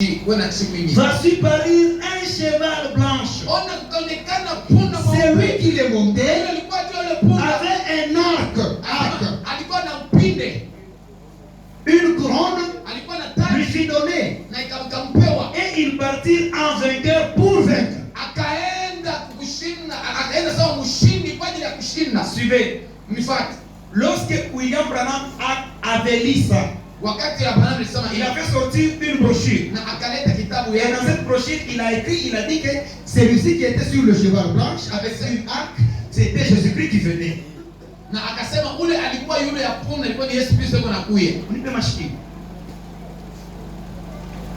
va surparir un cheval blanche. C'est lui qui les montait avec un arc. Une couronne lui fut donnée. Et il partit en vainqueur pour vaincre. Suivez. Lorsque William Branham avait lu ça, il a fait sortir une brochure. Et dans cette brochure, il a dit que celui-ci qui était sur le cheval blanche avec une arc, c'était Jésus-Christ qui venait.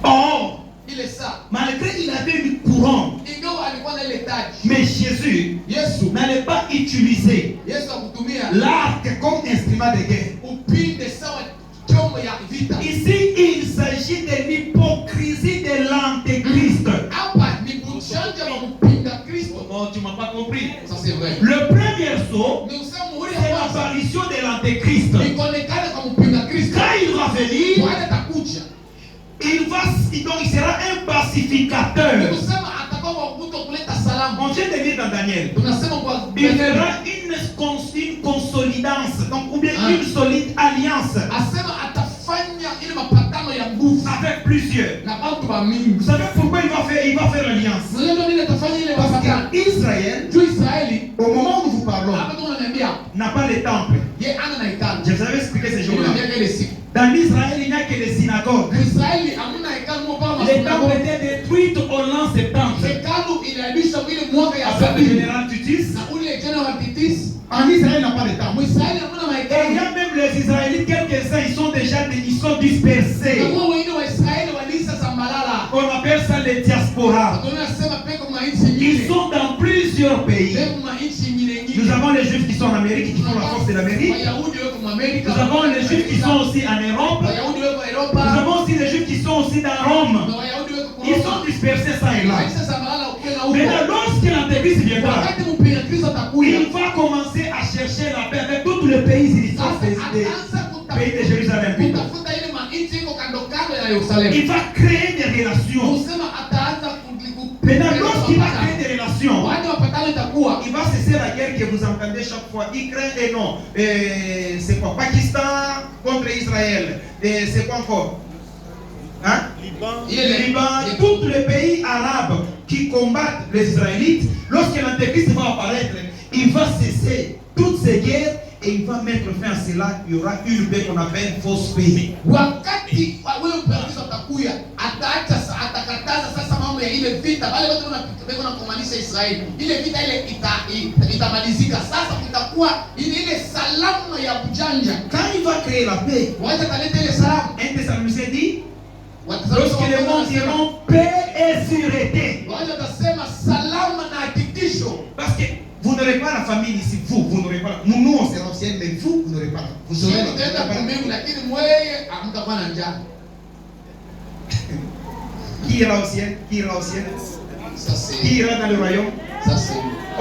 Or, malgré qu'il avait une couronne, mais Jésus n'allait pas utiliser l'arc comme instrument de guerre. Ici, il s'agit de l'hypocrisie de l'antéchrist. Oh, tu m'as pas compris. Ça c'est vrai. Le premier saut, c'est l'apparition de l'antéchrist. Quand il va venir, il sera un pacificateur. On vient de lire dans Daniel. Il fera une consolidance, donc, ou bien une solide alliance avec plusieurs. Vous savez pourquoi il va faire l'alliance? Parce qu'Israël, au moment où nous vous parlons, n'a pas de temple. Je vous avais expliqué ces jours-là. Dans Israël, il n'y a que les synagogues. Les temples étaient détruits au l'an 70. Avec le général Titus. En Israël, il n'y a pas de temple. Et il y a même les Israélites, quelques-uns, ils sont dispersés. On appelle ça les diasporas. Ils sont dans plusieurs pays. Nous avons les Juifs qui sont en Amérique, qui font la force de l'Amérique. Nous avons les Juifs qui sont aussi en Europe. Nous avons aussi les Juifs qui sont aussi dans Rome. Ils sont dispersés ça et là. Maintenant, lorsque l'antéchrist viendra, il va commencer à chercher la paix avec tous les pays limitrophes des pays de Jérusalem. Il va créer des relations. Maintenant, lorsqu'il va créer des relations, il va cesser la guerre que vous entendez chaque fois. Ukraine et non. C'est quoi? Pakistan contre Israël. C'est quoi encore? Hein? Liban, tous les pays arabes qui combattent les Israélites, lorsque l'antéchrist va apparaître, il va cesser toutes ces guerres et il va mettre fin à cela. Il y aura une paix qu'on appelle fausse paix. Quand il va créer la paix, 1 Thessaloniciens dit, lorsque les mondes diront paix et sûreté. Parce que vous n'aurez pas la famille ici, vous n'aurez pas. Nous on sera au ciel, mais vous n'aurez pas. Vous aurez Qui ira au ciel? Qui ira au ciel? Qui ira dans le royaume?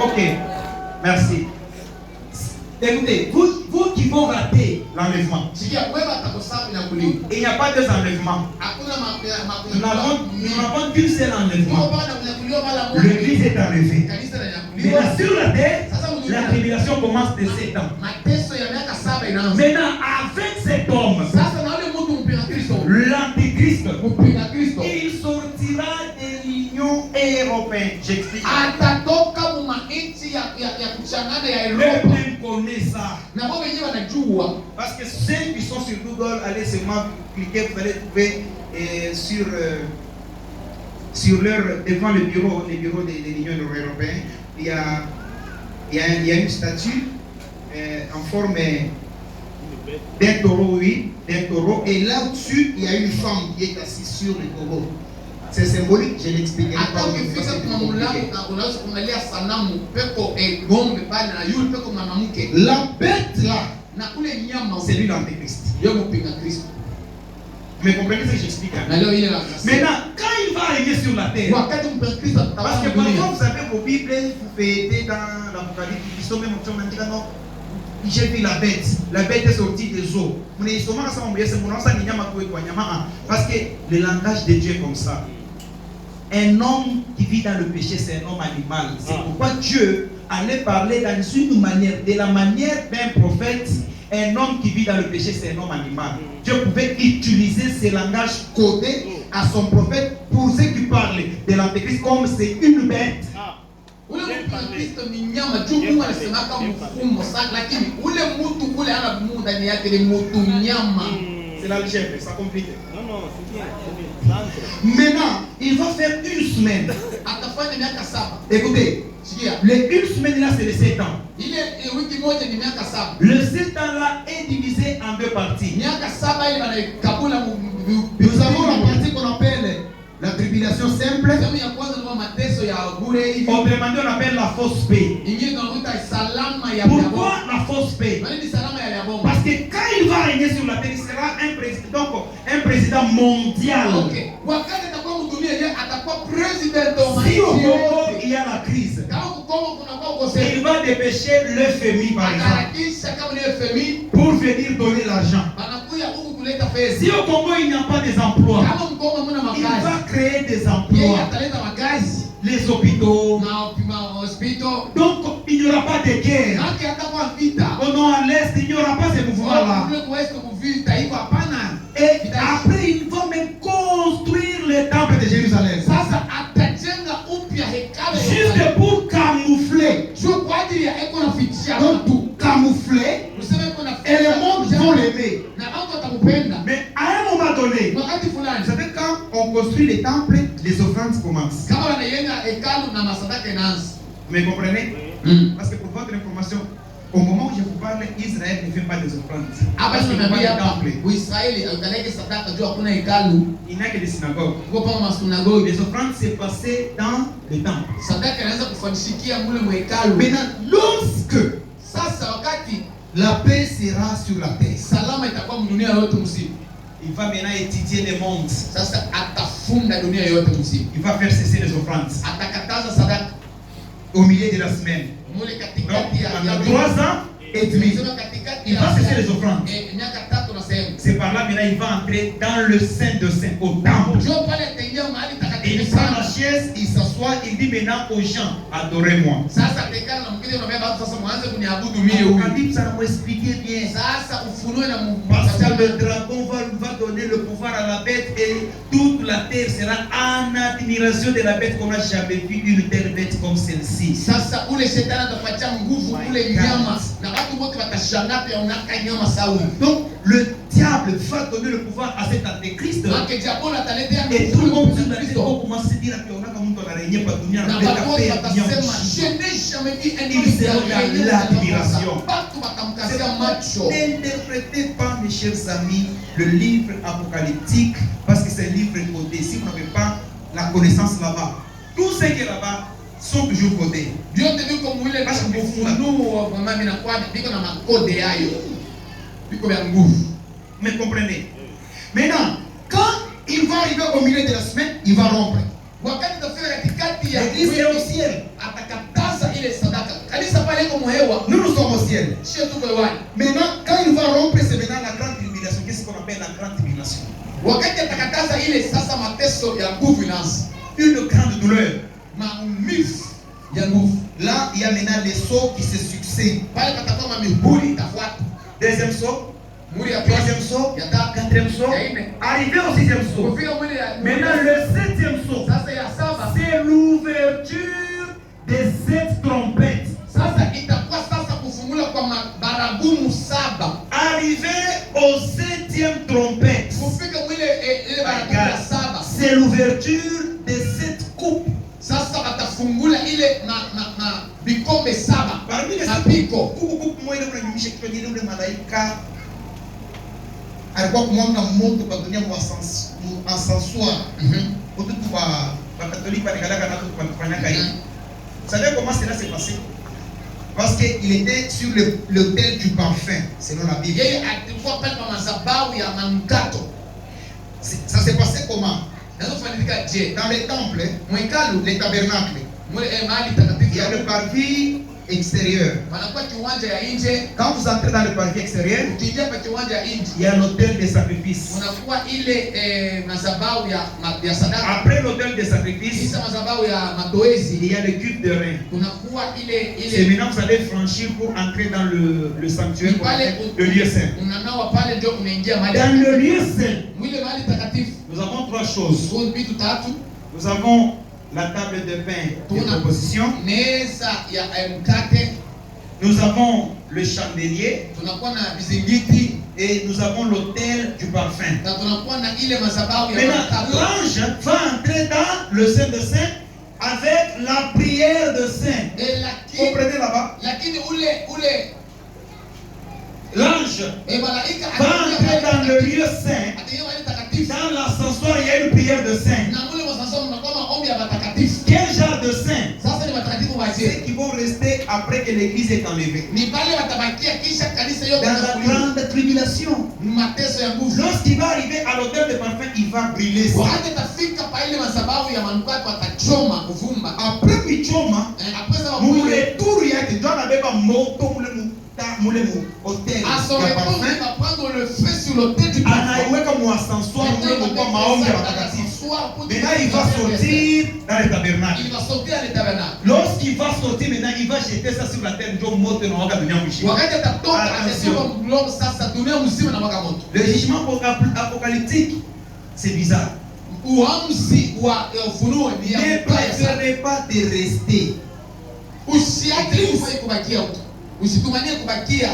Ok, merci. Écoutez, vous qui vont rater l'enlèvement, il n'y a pas deux enlèvements. Nous n'avons qu'une seule enlèvement. L'église est enlevée. Mais là, sur la terre, la tribulation commence de 7 ans. Maintenant, avec cet homme, l'antéchrist, il sortira de l'Union européenne. J'explique. Le peuple connaît ça. Parce que ceux qui sont sur Google, allez seulement cliquer, vous allez trouver sur leur, devant le bureau de l'Union européenne, il y a une statue en forme d'un taureau, oui, d'un taureau, et là au-dessus, il y a une femme qui est assise sur le taureau. C'est symbolique, je l'expliquerai pas. La bête là, c'est lui l'antéchrist. Mais comprenez ce que j'explique. Maintenant, quand il va arriver sur la terre, parce que parfois vous savez vos Bibles, vous faites dans l'Apocalypse, ils sont même en train de dire non. j'ai vu la bête est sortie des eaux. Parce que le langage de Dieu est comme ça. Un homme qui vit dans le péché, c'est un homme animal. C'est pourquoi Dieu allait parler dans une manière, de la manière d'un prophète. Un homme qui vit dans le péché, c'est un homme animal. Dieu pouvait utiliser ce langage codé à son prophète pour ceux qui parlent de l'antéchrist comme c'est une bête. C'est l'algèbre, ça complique. Non, c'est bien. Maintenant, il va faire une semaine. Écoutez, les une semaine là, c'est les 7 ans. Le 7 ans là est divisé en deux parties. Nous avons la partie qu'on appelle la tribulation simple. Autrement dit, on appelle la fausse paix. Pourquoi la fausse paix? Parce que quand il va régner sur la terre, il sera un président mondial. Si au Congo il y a la crise, il va dépêcher le FMI par exemple pour venir donner l'argent. Si au Congo il n'y a pas des emplois, il va créer des emplois, les hôpitaux. Donc il n'y aura pas de guerre. À l'est, il n'y aura pas ces mouvements-là. Et après, ils vont même construire le temple de Jérusalem. Juste pour camoufler. Donc pour camoufler, et le monde vont l'aimer. Mais à un moment donné, vous savez, quand on construit les temples, les offrandes commencent. Vous me comprenez? Parce que pour votre information, au moment où je vous parle, Israël ne fait pas des offrandes. Parce qu'il n'y a pas de temple. Il n'y a que des synagogues. Les offrandes s'est passé dans le temple. Maintenant, lorsque la paix sera sur la terre, il va maintenant étudier le monde. Il va faire cesser les offrandes au milieu de la semaine. Donc, pendant 3 ans et demi, il va cesser les offrandes. C'est par là maintenant il va entrer dans le Saint de Saint, au temple. Et il prend la chaise, il s'assoit, il dit maintenant aux gens, adorez-moi. Apocalypse, ça nous expliquer bien. Parce que le dragon va donner le pouvoir à la bête et toute la terre sera en admiration de la bête qu'on n'a jamais vu une telle bête comme celle-ci. Donc le diable va donner le pouvoir à cet antéchrist. Et tout le monde va commencer à dire il sera dans l'admiration. N'interprétez pas, mes chers amis, le livre apocalyptique parce que c'est un livre codé. Si vous n'avez pas la connaissance là-bas, tout ce qui est là-bas sont toujours codés. Mais comprenez. Maintenant, quand il va arriver au milieu de la semaine, il va rompre. L'église est au ciel. Nous, nous sommes au ciel. Maintenant, quand il va rompre, c'est maintenant la grande tribulation. Qu'est-ce qu'on appelle la grande tribulation? Une grande douleur. Là, il y a maintenant les sauts qui se succèdent. Deuxième saut, troisième saut, quatrième saut, arrivé au 6e saut. Maintenant, le 7e saut, c'est l'ouverture des 7 trompettes. Arrivé au 7e trompette, c'est l'ouverture des 7 coupes. Parmi les 7 coupes, moi, il malaika alikuwa kumwanga moto kwa dunia mwasansoir. Watu wa Catholique wanakalaka na kufanyaka hivi. Vous savez comment cela s'est passé? Parce qu'il était sur l'autel du parfum, selon la Bible. Ça s'est passé comment? Dans les temples, les tabernacles, il y a le parvis extérieur. Quand vous entrez dans le parvis extérieur, il y a l'autel des sacrifices. Après l'autel des sacrifices, il y a le culte de rein. C'est maintenant que vous allez franchir pour entrer dans le sanctuaire, le lieu saint. Dans le lieu saint, nous avons trois choses. Nous avons la table de pain de proposition. Nous avons le chandelier. Et nous avons l'autel du parfum. Maintenant, l'ange va entrer dans le Saint de Saints avec la prière de Saint. Comprenez là-bas? L'ange va entrer dans le lieu saint. Dans l'ascenseur, il y a une prière de Saint. Quel genre de saint? Ceux qui vont rester après que l'église est enlevée. Dans la grande tribulation. Lorsqu'il va arriver à l'autel de parfum, il va brûler ça. Après Michoma, Mouletour yake John abeba moto hôtel. À son retour, il va prendre le feu sur l'autel du parfum. Anaiweka mu ascenseur kwa maombi ya watakatifu. Maintenant il va sortir dans le tabernacle. Il va sortir dans le tabernacle. Lorsqu'il va sortir maintenant, il va jeter ça sur la terre. Le jugement apocalyptique, c'est bizarre. Ne préférez pas de rester.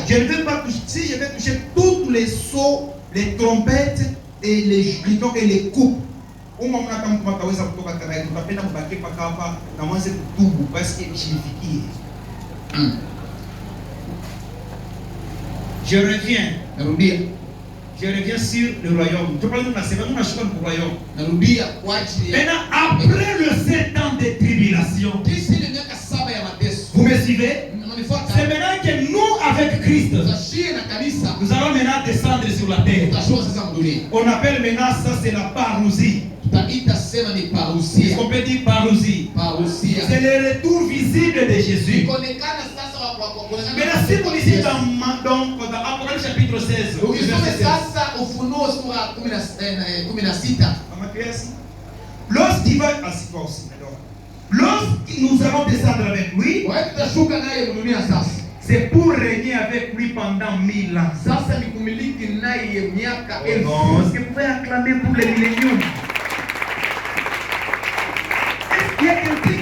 Je ne veux pas toucher. Si je vais toucher tous les sceaux, les trompettes et les coupes. Je reviens sur le royaume. Maintenant, après le 7 ans de tribulation, vous me suivez? C'est maintenant que nous, avec Christ, nous allons maintenant descendre sur la terre. On appelle maintenant ça, c'est la parousie. Est-ce qu'on peut dire parousie? C'est le retour visible de Jésus. Maintenant, si vous lisez dans Apocalypse chapitre 16, lorsqu'il va lorsque nous allons descendre avec lui, c'est pour régner avec lui pendant 1000 ans. Est-ce que vous pouvez acclamer pour le millénium? Est-ce qu'il y a quelqu'un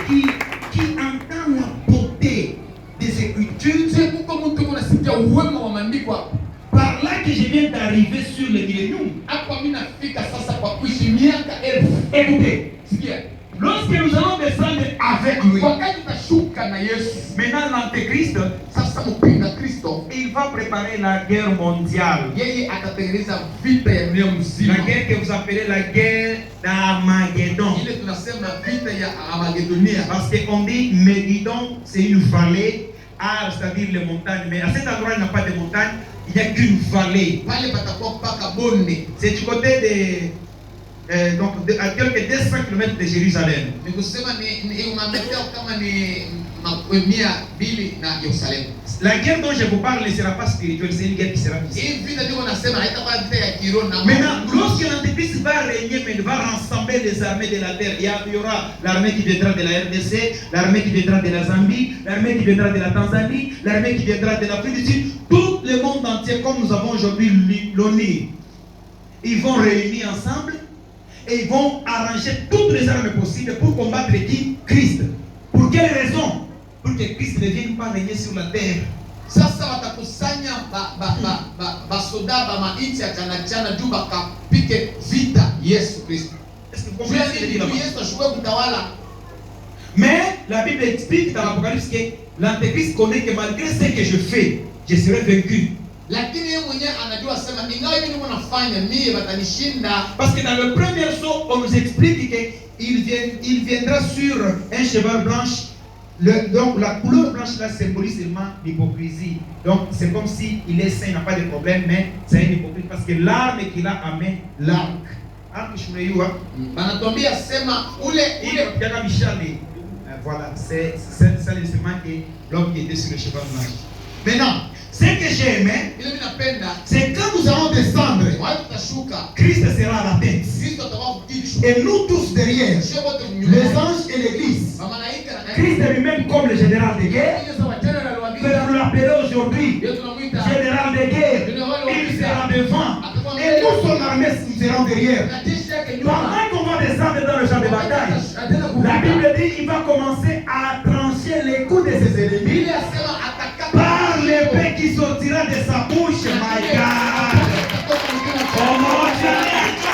qui entend la beauté des Écritures? Par là que je viens d'arriver sur le millénium. Écoutez, lorsque nous allons descendre avec lui, maintenant l'Antéchrist, il va préparer la guerre mondiale. La guerre que vous appelez la guerre d'Armageddon. Parce qu'on dit Médidon, c'est une vallée, c'est-à-dire les montagnes. Mais à cet endroit, il n'y a pas de montagne, il n'y a qu'une vallée. C'est du côté de... donc à quelques 200 km de Jérusalem. La guerre dont je vous parle ne sera pas spirituelle, c'est une guerre qui sera physique. Maintenant, lorsque l'Antéchrist va régner, mais il va rassembler les armées de la terre, il y aura l'armée qui viendra de la RDC, l'armée qui viendra de la Zambie, l'armée qui viendra de la Tanzanie, l'armée qui viendra de l'Afrique du Sud, tout le monde entier, comme nous avons aujourd'hui l'ONU. Ils vont réunir ensemble et ils vont arranger toutes les armes possibles pour combattre qui? Christ. Pour quelle raison? Pour que Christ ne vienne pas régner sur la terre. Sasa watakusanya basoda mainchi ya chana juu bakapike vita Yesu Kristo. Est-ce que vous comprenez? Yesu ashukue kutawala. Mais la Bible explique dans l'Apocalypse que l'Antéchrist connaît que malgré ce que je fais, je serai vaincu. Lakini yeye mwenyewe anajua sema ingawa hivi niko nafanya mimi watanishinda. Parce que dans le premier saut, on nous explique qu'il viendra sur un cheval blanche. Donc la couleur blanche là symbolise seulement l'hypocrisie. Donc c'est comme si il est saint, il n'a pas de problème, mais c'est un hypocrite parce que l'arme qu'il a en main, l'arc. Banatuambia sema ule Voilà, c'est l'instrument que l'homme qui était sur le cheval blanc. Maintenant, ce que j'ai aimé, Ile mimi napenda c'est quand nous allons descendre, watu tutashuka, Christ sera à la tête. Kristo atakuwa kichwa. Et nous tous derrière, Sio wote les nyuma. anges et l'église. Malaika na Christ lui-même comme le général de guerre, Ile sawa tena na que aliwaambia. nous l'appelons aujourd'hui Yesu tunamuita général de guerre. Il sera devant. Et nous, son armée, nous serons derrière. na jeshi yake nyuma. Pendant qu'on va descendre dans le champ de bataille, la Bible dit qu'il va commencer à trancher les coups de ses ennemis Ile asema atakata par l'épée qui sortira de sa bouche. My God.